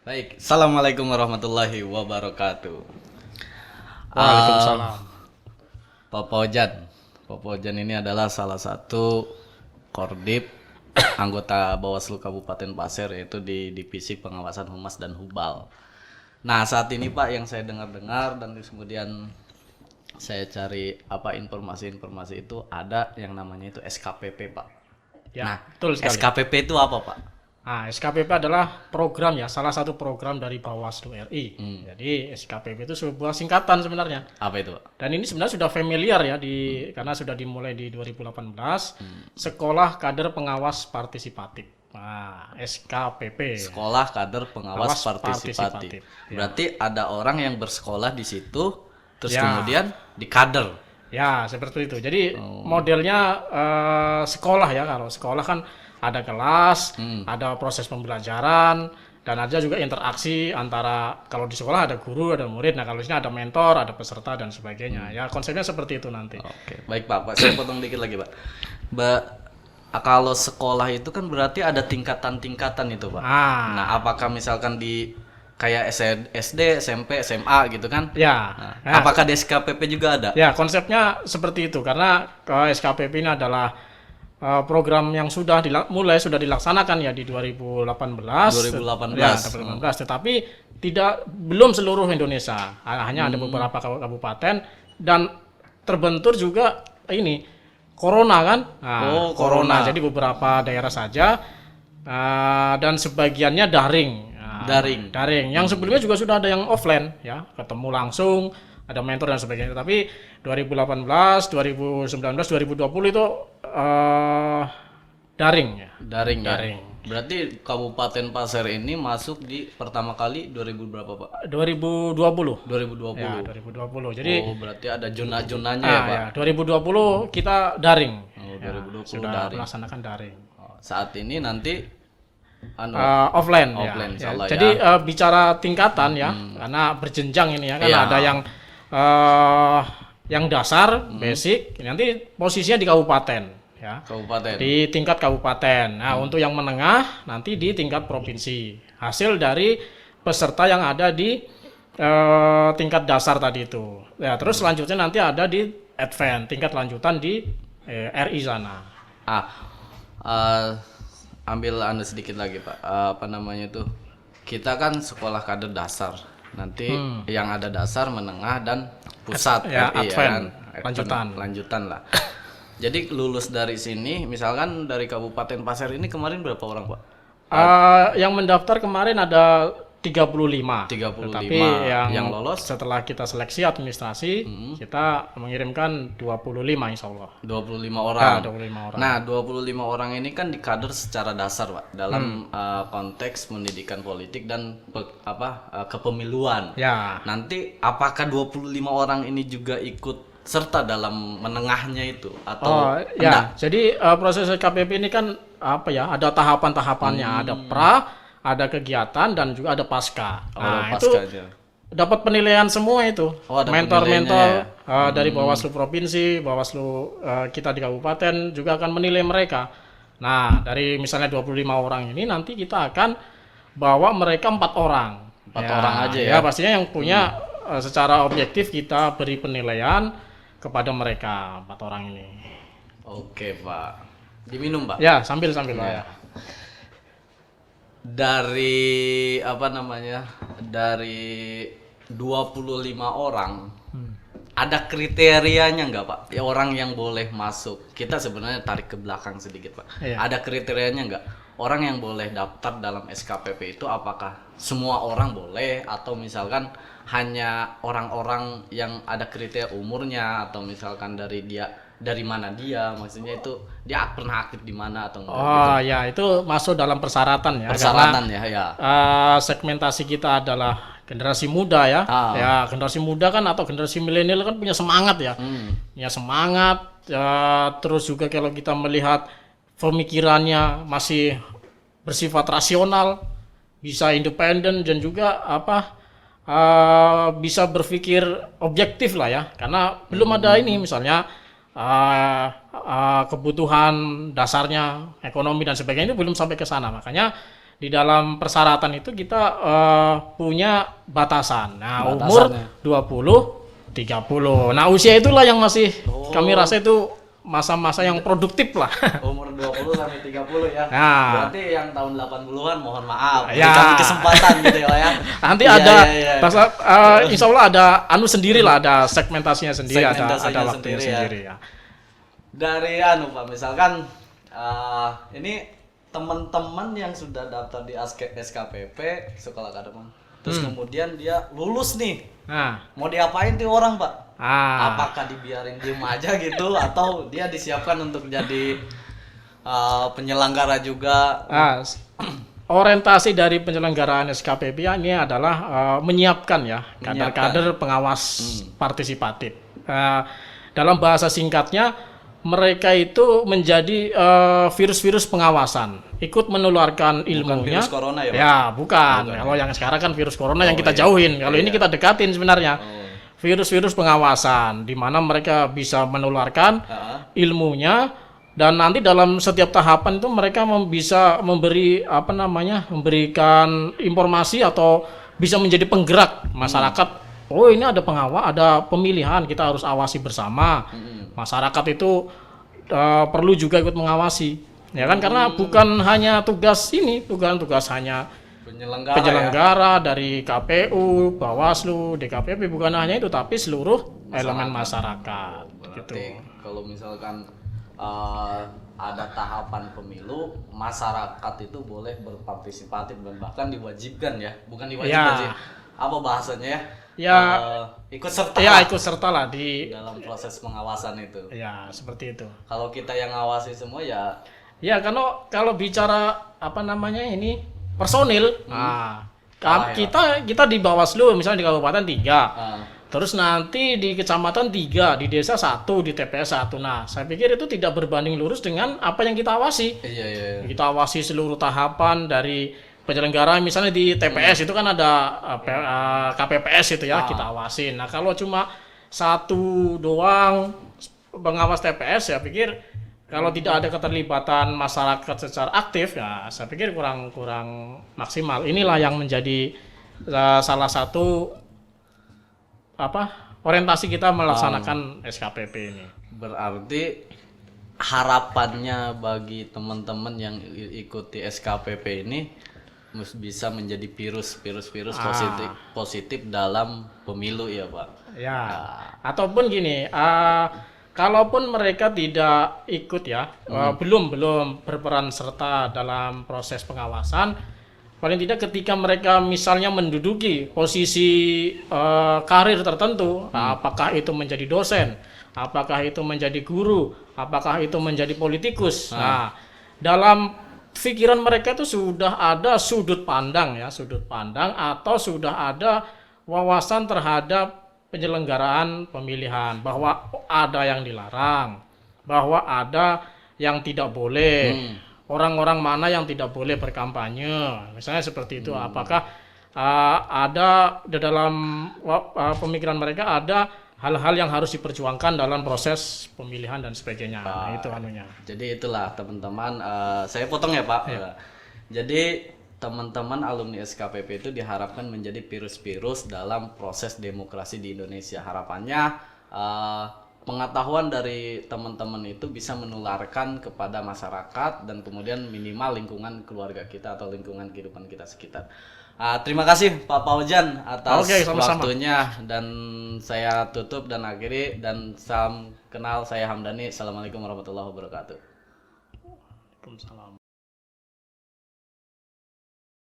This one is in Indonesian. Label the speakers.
Speaker 1: Baik, Assalamualaikum warahmatullahi wabarakatuh.
Speaker 2: Waalaikumsalam.
Speaker 1: Pak Pojan. Pak Pojan ini adalah salah satu Kordip anggota Bawaslu Kabupaten Pasir, yaitu di Divisi Pengawasan Humas dan Hubal. Nah, saat ini Pak, yang saya dengar-dengar dan kemudian saya cari informasi-informasi itu, ada yang namanya itu SKPP Pak.
Speaker 2: Ya,
Speaker 1: Nah,
Speaker 2: betul sekali.
Speaker 1: SKPP itu apa Pak?
Speaker 2: SKPP adalah program ya, salah satu program dari Bawaslu RI. Jadi SKPP itu sebuah singkatan sebenarnya.
Speaker 1: Apa itu Pak?
Speaker 2: Dan ini sebenarnya sudah familiar ya karena sudah dimulai di 2018 Sekolah Kader Pengawas Partisipatif. Nah, SKPP.
Speaker 1: Sekolah Kader Pengawas
Speaker 2: Pengawas
Speaker 1: Partisipatif.
Speaker 2: Partisipatif, ya.
Speaker 1: Berarti ada orang yang bersekolah di situ, terus
Speaker 2: Ya.
Speaker 1: kemudian di kader.
Speaker 2: Ya, seperti itu. Jadi modelnya sekolah ya. Kalau sekolah kan ada kelas, ada proses pembelajaran, dan ada juga interaksi antara, kalau di sekolah ada guru, ada murid. Nah, kalau di sini ada mentor, ada peserta dan sebagainya. Ya, konsepnya seperti itu nanti.
Speaker 1: Oke, baik Pak. Saya potong dikit lagi Pak. Kalau sekolah itu kan berarti ada tingkatan-tingkatan itu Pak. Nah, apakah misalkan di kayak SD, SMP, SMA gitu kan?
Speaker 2: Ya.
Speaker 1: Nah, apakah di SKPP juga ada?
Speaker 2: Ya, konsepnya seperti itu karena SKPP ini adalah program yang sudah dilaksanakan ya di 2018.
Speaker 1: 2018.
Speaker 2: Ya, 2018. Tetapi belum seluruh Indonesia. Hanya ada beberapa kabupaten dan terbentur juga ini corona kan? Nah,
Speaker 1: corona.
Speaker 2: Jadi beberapa daerah saja dan sebagiannya daring. Daring. Yang sebelumnya juga sudah ada yang offline ya, ketemu langsung, ada mentor dan sebagainya. Tapi 2018, 2019, 2020 itu daring ya.
Speaker 1: Daring.
Speaker 2: Daring.
Speaker 1: Berarti Kabupaten Pasir ini masuk di pertama kali 2000 berapa Pak?
Speaker 2: 2020.
Speaker 1: 2020.
Speaker 2: Ya, 2020. Jadi
Speaker 1: berarti ada zona-zonanya ya Pak?
Speaker 2: ya, 2020 kita daring.
Speaker 1: Oh,
Speaker 2: Ya,
Speaker 1: 2020
Speaker 2: sudah
Speaker 1: daring.
Speaker 2: melaksanakan daring.
Speaker 1: Saat ini nanti
Speaker 2: Offline ya.
Speaker 1: Offline,
Speaker 2: Ya.
Speaker 1: insyaallah
Speaker 2: Jadi bicara tingkatan ya, karena berjenjang ini ya kan,
Speaker 1: Iya.
Speaker 2: ada yang dasar, basic, nanti posisinya di kabupaten ya.
Speaker 1: kabupaten.
Speaker 2: Di tingkat kabupaten. Nah, untuk yang menengah nanti di tingkat provinsi. Hasil dari peserta yang ada di tingkat dasar tadi itu. Ya, terus selanjutnya nanti ada di advance, tingkat lanjutan di RI sana.
Speaker 1: Ambil Anda sedikit lagi Pak. Apa namanya itu? Kita kan sekolah kader dasar. Nanti yang ada dasar, menengah dan pusat
Speaker 2: Ya,
Speaker 1: RI
Speaker 2: advance,
Speaker 1: kan? Lanjutan lah. Jadi lulus dari sini, misalkan dari Kabupaten Pasir ini kemarin berapa orang Pak?
Speaker 2: Yang mendaftar kemarin ada 35.
Speaker 1: 35.
Speaker 2: Tetapi
Speaker 1: yang lolos
Speaker 2: setelah kita seleksi administrasi, kita mengirimkan 25 insya Allah.
Speaker 1: 25 orang.
Speaker 2: 25 orang.
Speaker 1: Nah, 25 orang ini kan dikader secara dasar, Pak, dalam konteks pendidikan politik dan kepemiluan.
Speaker 2: Ya.
Speaker 1: Nanti apakah 25 orang ini juga ikut serta dalam menengahnya itu atau
Speaker 2: ya. Jadi proses KPP ini kan ada tahapan-tahapannya, ada ada kegiatan dan juga ada pasca. Nah, itu dapat penilaian semua itu. Mentor-mentor dari Bawaslu provinsi, Bawaslu kita di kabupaten juga akan menilai mereka. Nah, dari misalnya 25 orang ini nanti kita akan bawa mereka 4 orang.
Speaker 1: 4 orang aja ya.
Speaker 2: Ya, pastinya yang punya secara objektif kita beri penilaian kepada mereka 4 orang ini.
Speaker 1: Oke, Pak. Diminum, Pak?
Speaker 2: Ya, sambil
Speaker 1: ya. Dari dari 25 orang ada kriterianya nggak Pak? Ya, orang yang boleh masuk. Kita sebenarnya tarik ke belakang sedikit Pak.
Speaker 2: Iya.
Speaker 1: Ada kriterianya nggak? Orang yang boleh daftar dalam SKPP itu apakah semua orang boleh atau misalkan hanya orang-orang yang ada kriteria umurnya atau misalkan dari mana dia, maksudnya itu dia pernah aktif di mana atau enggak gitu.
Speaker 2: Ya, itu masuk dalam persyaratan ya.
Speaker 1: Persyaratan
Speaker 2: karena,
Speaker 1: ya.
Speaker 2: Segmentasi kita adalah generasi muda ya. Ya, generasi muda kan atau generasi milenial kan punya semangat ya. Punya semangat terus juga kalau kita melihat pemikirannya masih bersifat rasional, bisa independen dan juga bisa berpikir objektif lah ya. Karena belum ada ini misalnya kebutuhan dasarnya ekonomi dan sebagainya itu belum sampai ke sana. Makanya di dalam persyaratan itu kita punya batasan. Nah, umur 20, 30. Nah, usia itulah yang masih kami rasa itu masa-masa yang produktif lah.
Speaker 1: Umur 20 sampai 30 ya.
Speaker 2: Nah.
Speaker 1: Berarti yang tahun 80-an mohon maaf.
Speaker 2: Ya.
Speaker 1: Berikan kesempatan gitu ya.
Speaker 2: Nanti
Speaker 1: Iya,
Speaker 2: ada
Speaker 1: iya.
Speaker 2: insya Allah ada sendiri lah, ada segmentasinya sendiri, ada
Speaker 1: Segmentasinya
Speaker 2: waktunya
Speaker 1: sendiri ya.
Speaker 2: sendiri ya.
Speaker 1: Dari Pak, misalkan ini teman-teman yang sudah daftar di SKPP Sekolah Kademan, terus kemudian dia lulus nih,
Speaker 2: Nah,
Speaker 1: mau diapain tuh orang Pak? Apakah dibiarin diem aja gitu atau dia disiapkan untuk jadi penyelenggara juga?
Speaker 2: Orientasi dari penyelenggaraan SKPP ini adalah menyiapkan ya kader-kader pengawas partisipatif. Dalam bahasa singkatnya, mereka itu menjadi virus-virus pengawasan, ikut menularkan ilmunya.
Speaker 1: Virus corona ya, Pak?
Speaker 2: Ya, bukan. Kalau yang sekarang kan virus corona yang kita jauhin. Kalau ini kita dekatin sebenarnya. Virus-virus pengawasan, di mana mereka bisa menularkan ilmunya, dan nanti dalam setiap tahapan itu mereka bisa memberi memberikan informasi atau bisa menjadi penggerak masyarakat. Oh, ini ada ada pemilihan, kita harus awasi bersama. Masyarakat itu perlu juga ikut mengawasi, ya kan? Karena bukan hanya tugas hanya penyelenggara dari KPU, Bawaslu, DKPP, bukan hanya itu, tapi seluruh elemen masyarakat. Gitu.
Speaker 1: Kalau misalkan ada tahapan pemilu, masyarakat itu boleh berpartisipatif dan bahkan diwajibkan ya, bukan diwajibkan sih. Apa bahasanya ya? Ikut serta.
Speaker 2: Ya, ikut serta lah di
Speaker 1: dalam proses pengawasan itu.
Speaker 2: Ya, seperti itu.
Speaker 1: Kalau kita yang ngawasi semua ya.
Speaker 2: Ya, kalau bicara ini personil, kita di Bawaslu misalnya di Kabupaten 3. Terus nanti di kecamatan 3, di desa 1, di TPS 1. Nah, saya pikir itu tidak berbanding lurus dengan apa yang kita awasi.
Speaker 1: Iya.
Speaker 2: Kita awasi seluruh tahapan dari penyelenggara, misalnya di TPS itu kan ada KPPS itu ya, kita awasin. Nah, kalau cuma satu doang pengawas TPS, saya pikir kalau tidak ada keterlibatan masyarakat secara aktif, ya saya pikir kurang maksimal. Inilah yang menjadi salah satu orientasi kita melaksanakan SKPP ini.
Speaker 1: Berarti harapannya bagi teman-teman yang ikuti SKPP ini bisa menjadi virus positif dalam pemilu ya Pak.
Speaker 2: Ya. Ataupun gini, kalaupun mereka tidak ikut ya, belum berperan serta dalam proses pengawasan, paling tidak ketika mereka misalnya menduduki posisi karir tertentu, apakah itu menjadi dosen, apakah itu menjadi guru, apakah itu menjadi politikus. Nah, dalam pikiran mereka itu sudah ada sudut pandang atau sudah ada wawasan terhadap penyelenggaraan pemilihan, bahwa ada yang dilarang, bahwa ada yang tidak boleh, orang-orang mana yang tidak boleh berkampanye, misalnya seperti itu. Apakah ada di dalam pemikiran mereka ada hal-hal yang harus diperjuangkan dalam proses pemilihan dan sebagainya. Nah, itu anunya.
Speaker 1: Jadi itulah teman-teman, saya potong ya Pak. Jadi teman-teman alumni SKPP itu diharapkan menjadi virus-virus dalam proses demokrasi di Indonesia. Harapannya pengetahuan dari teman-teman itu bisa menularkan kepada masyarakat dan kemudian minimal lingkungan keluarga kita atau lingkungan kehidupan kita sekitar. Terima kasih Pak Paujan atas waktunya, dan saya tutup dan akhiri, dan salam kenal, saya Hamdani. Assalamualaikum warahmatullahi wabarakatuh.
Speaker 2: Waalaikumsalam.